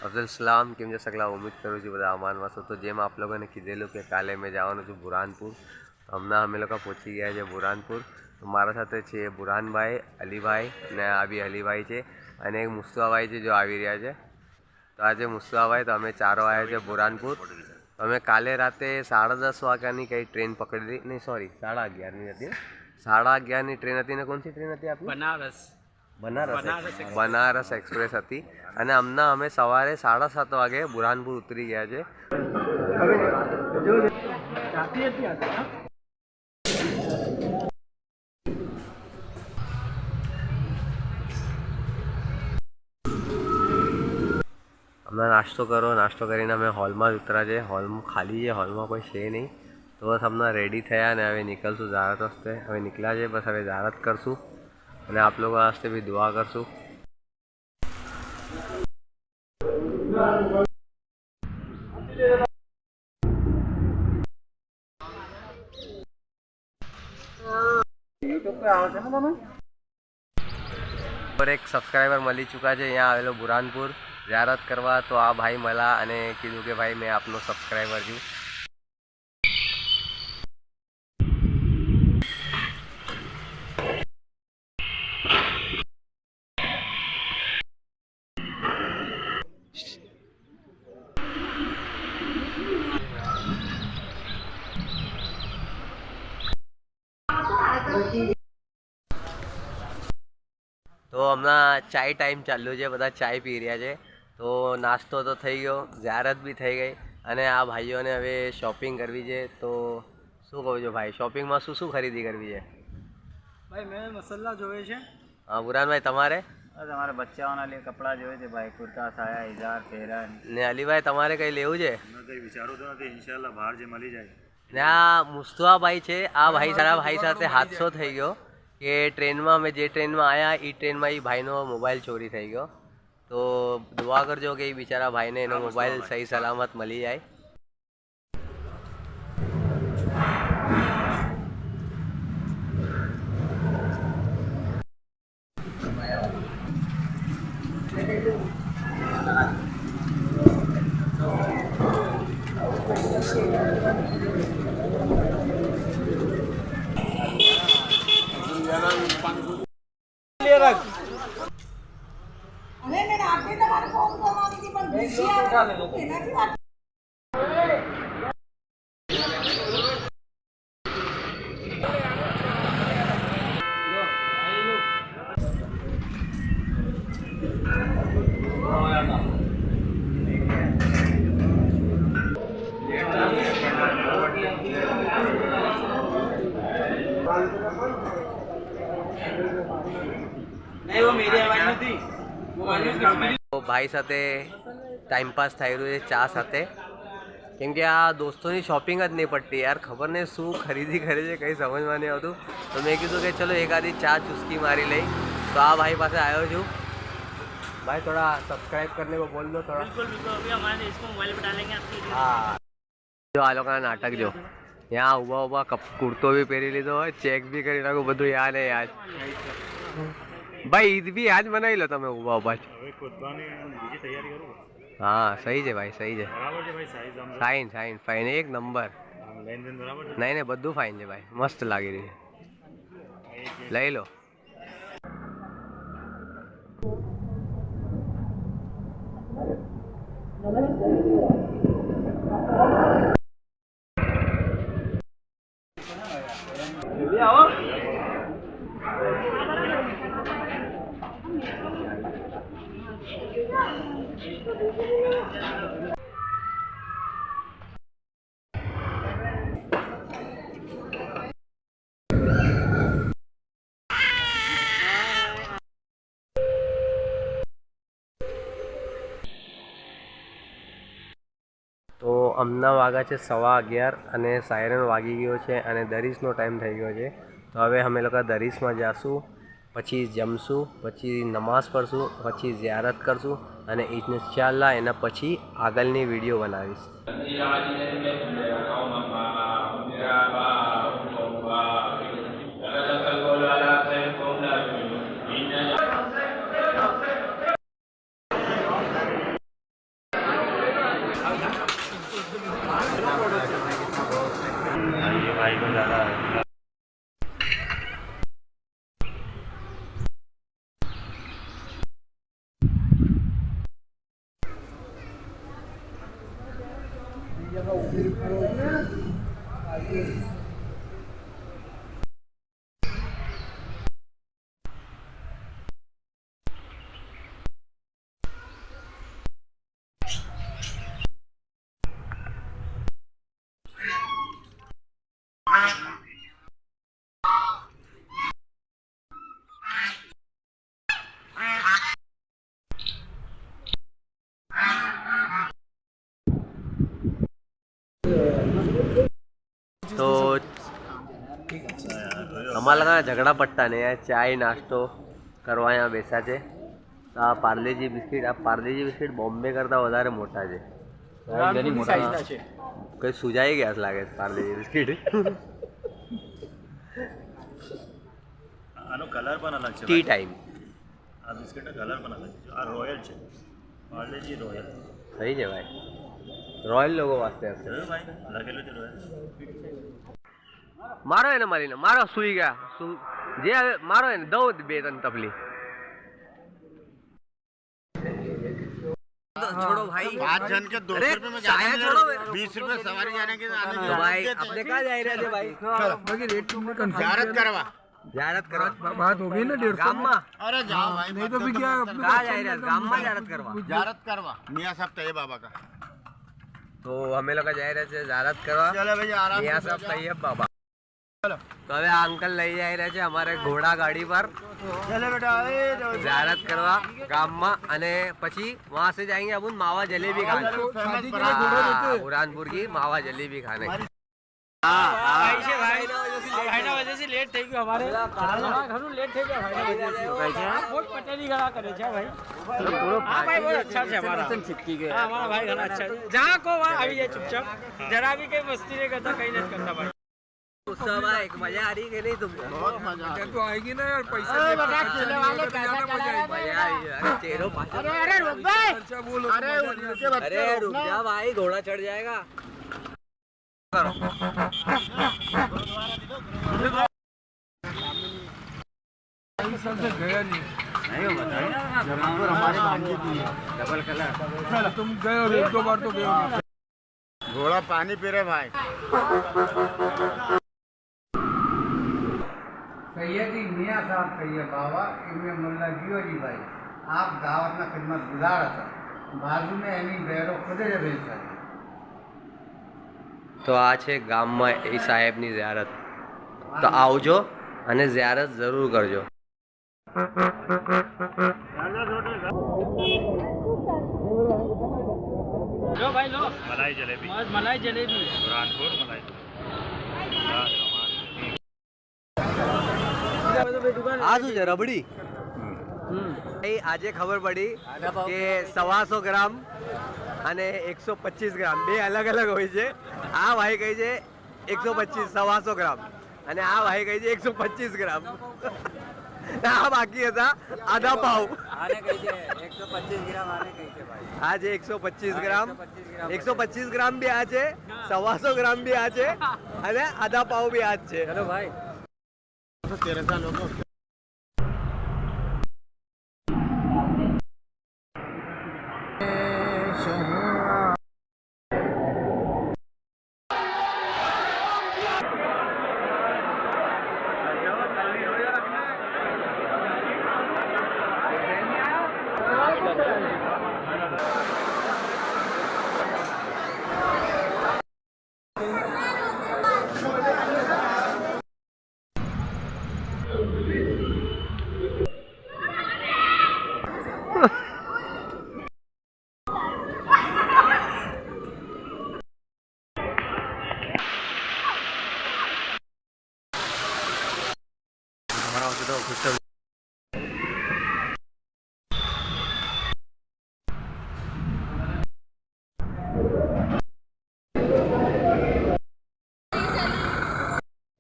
અફઝલ સલામ, કેમ છે સગલા? ઉમ્મીદ કરું છું બધા અમાનમાં છો. તો જેમ આપ લોકોને કીધેલું કે કાલે મેં જવાનું છું બુરહાનપુર, તો હમણાં અમે લોકો પહોંચી ગયા છે બુરહાનપુર. તો મારા સાથે છે બુરહાનભાઈ, અલીભાઈ ને આ બી અલીભાઈ છે અને એક મુસ્તફાભાઈ છે જો આવી રહ્યા છે. તો આજે મુસ્તફાભાઈ તો અમે ચારો આવ્યા છે બુરહાનપુર. અમે કાલે રાતે 10:30 વાગ્યાની કંઈ ટ્રેન પકડી, નહીં સોરી 11:30ની હતી. 11:30ની ટ્રેન હતી ને કોણસી ટ્રેન હતી આપણી? બનારસ એક્સપ્રેસ હતી. અને હમણાં અમે સવારે 7:30 વાગે બુરહાનપુર ઉતરી ગયા છે. હમણાં નાસ્તો કરો, નાસ્તો કરીને અમે હોલમાં જ ઉતરા છે. હોલમાં ખાલી છે, હોલમાં કોઈ છે નહીં. તો બસ હમણાં રેડી થયા અને હવે નીકળશું ઝારત વસ્તે. હવે નીકળ્યા છે, બસ હવે ઝારત કરશું અને આપ લોકો વાસ્તે બી દુઆ કરશું. और एक સબસ્ક્રાઈબર મળી ચૂક્યા છે અહીંયા આવેલો બુરહાનપુર ઝિયારત કરવા. તો આ ભાઈ મળ્યા અને કીધું કે ભાઈ મેં આપનો સબસ્ક્રાઈબર છું. તો હમણાં ચાય ટાઈમ ચાલ્યો છે, બધા ચાય પી રહ્યા છે. તો નાસ્તો તો થઈ ગયો, ઝિયારત બી થઈ ગઈ અને આ ભાઈઓને હવે શોપિંગ કરવી છે. તો શું કહું છો ભાઈ, શોપિંગમાં શું શું ખરીદી કરવી છે? ભાઈ મેં મસાલા જોવે છે. હા બુરહાનભાઈ, તમારે? તમારા બચ્ચાઓના लिए કપડાં જોવે છે ભાઈ, કુર્તા, સાયા, હિજાબ, ફેરન. ને અલીભાઈ, તમારે કંઈ લેવું છે? મેં કંઈ વિચારું તો નથી, ઇન્શાલ્લાહ બહાર જે મળી જાય. ને આ મુસ્તફાભાઈ છે, આ ભાઈ સારા ભાઈ સાથે હાદસો થઈ ગયો કે ટ્રેનમાં અમે જે ટ્રેનમાં આવ્યા એ ટ્રેનમાં એ ભાઈનો મોબાઈલ ચોરી થઈ ગયો. તો દુઆ કરજો કે એ બિચારા ભાઈને એનો મોબાઈલ સહી સલામત મળી જાય. ભાઈ સાથે ટાઈમપાસ થઈ રહ્યું છે ચા સાથે, કેમ કે આ દોસ્તોની શોપિંગ જ નહીં પડતી યાર. ખબર નહીં શું ખરીદી કરે છે, કંઈ સમજમાં નહીં આવતું. તો મેં કીધું કે ચલો એકાદી ચા ચુસ્કી મારી લઈ. તો આ ભાઈ પાસે આવ્યો છું. भाई थोड़ा सब्सक्राइब करने को बोल दो थोड़ा. बिल्कुल बिल्कुल, अभी हमारे इसको मोबाइल पर डालेंगे आपकी. હા જો આ લોકોના નાટક જો, ત્યાં ઊભા ઊભા કુર્તો બી પહેરી લીધો હોય, ચેક બી કરી નાખું, બધું યાદ હે યાદ. ભાઈ ઈદ બી યાદ બનાવી લો તમે ઊભા ઊભા જ. હા સહી છે ભાઈ, સહી છે. ફાઇન ફાઇન ફાઇન, એક નંબર. નહીં નહીં બધું ફાઇન છે ભાઈ, મસ્ત લાગી રહી છે. લઈ લો. તો હમણાં વાગ્યા છે 11:15 અને સાયરન વાગી ગયો છે અને દરીસનો ટાઈમ થઈ ગયો છે. તો હવે અમે લોકો દરીસમાં જઈશું, પછી જમશું, પછી નમાઝ પઢશું, પછી ઝિયારત કરશું અને ઇન્શાલ્લાહ એના પછી આગળની વિડીયો બનાવીશ. તો અમારા ત્યાં ઝઘડા પડતા ને ચાય નાસ્તો કરવા અહીંયા બેસ્યા છે. આ પાર્લેજી બિસ્કિટ બોમ્બે કરતાં વધારે મોટા છે. કઈ સુજાઈ ગયા છે લાગે છે પાર્લેજી બિસ્કિટ. આનો કલર પણ અલગ છે. T time. આ બિસ્કિટનો કલર પણ અલગ છે. આ રોયલ છે, પાર્લેજી રોયલ. સહી છે ભાઈ, રોયલ લોકો વાસ્તે હશે. જોયું ભાઈ લખેલું છે રોયલ. મારો એને મારીને મારો સુઈ ગયા જે હવે મારો એને દઉં બે ત્રણ તપલી. छोड़ो भाई, 5 जन के 200 रुपए में साया जाने छोड़ो, 20 रुपए सवारी जाने के आने तो भाई अपने कहाँ जा रहे थे भाई? बाकी रेट तुमने कंफर्म जियारत करवा। ज़्यारत करो. बात हो गई ना 150 गाम में अरे जाओ भाई, नहीं तो भी क्या अपने कहाँ जा रहे गाम में ज़्यारत करवा. जियारत करवा मियाँ साहब तैयब बाबा का. तो हमें लोग जा रहे थे ज़्यारत करवा चलो भैया आराम मियाँ साहब तैयब बाबा. તો હવે આ અંકલ લઈ જઈ રહ્યા છે અમારે ઘોડા ગાડી પર चले बेटा. ज़्यारत करवा गाम में અને પછી वहाँ से जाएंगे अपन मावा जलेबी खाने. शादी के लिए घोड़े देते हैं। बुरहानपुर की मावा जलेबी खाने. ભાઈના વજહથી લેટ થઈ ગયું અમારે ઘણું લેટ થઈ ગયું ભાઈના બહુ પટેલી ગળા કરે છે ભાઈ. હા ભાઈ બહુ અચ્છા છે અમારા. હા અમારા ભાઈ ઘણા અચ્છા છે. જ્યાં કો વहाँ આવી જાય ચुपचाप. जरा भी कहीं मस्ती नहीं करता, कहीं नहीं करता भाई. सब एक मजा आ रही है कि नहीं तुमको? बहुत मजा आ क्या तो आएगी ना यार, पैसा अरे दे, बेटा, खर्चा चले नहीं वाले होगा तो ज्यादा पैसा मजा आएगी। मजा आई है. अरे चेहरों पाछा. अरे रुक भाई. खर्चा बोलो तो अरे मजा नहीं उनके आता। बच्चे अरे लोग रुक ना, जा भाई, घोड़ा चढ़ जाएगा. कई साल से गया नहीं। Double colour. तुम गए और 1-2 बार तो गए होगे। घोड़ा पानी पी रहे भाई. સૈયદી મિયા સાહેબ કહીએ બાવા એમને મોલ્લા જીવાજીભાઈ આપ દાવતના ખિદમત ગુજાર હતા. બાજુમાં એની બહેરો ખુદ જ બેસા. તો આ છે ગામમાં એ સાહેબની ઝિયારત. તો આવજો અને ઝિયારત જરૂર કરજો. लो भाई लो. मलाई जलेबी मलाई जलेबी. बुरहानपुर मलाई આ શું છે રબડી? આજે ખબર પડી કે 125 ગ્રામ અને 125 ગ્રામ બે અલગ અલગ હોય છે. આ ભાઈ કહે છે 125 ગ્રામ અને આ ભાઈ કહે છે 125 ગ્રામ. આ બાકી હતા આધા પાવ. આને કહી છે 125 ગ્રામ, આને કહી છે ભાઈ. આ છે 125 ગ્રામ. 125 ગ્રામ બી આ છે, 125 ગ્રામ બી આ છે અને આધા પાવ બી આ જ છે. ચલો ભાઈ. 13 साल हो गए. हमारा तो खुश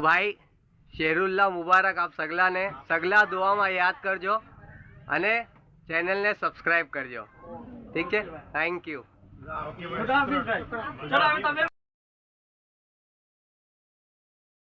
ભાઈ શેરુલ્લા મુબારક આપ સગલાને સગલા દુઆમાં યાદ કરજો અને ચેનલને સબસ્ક્રાઇબ કરજો. ઠીક છે, થેન્ક યુ. ખુદા હાફિઝ ભાઈ. ચલો હવે તમે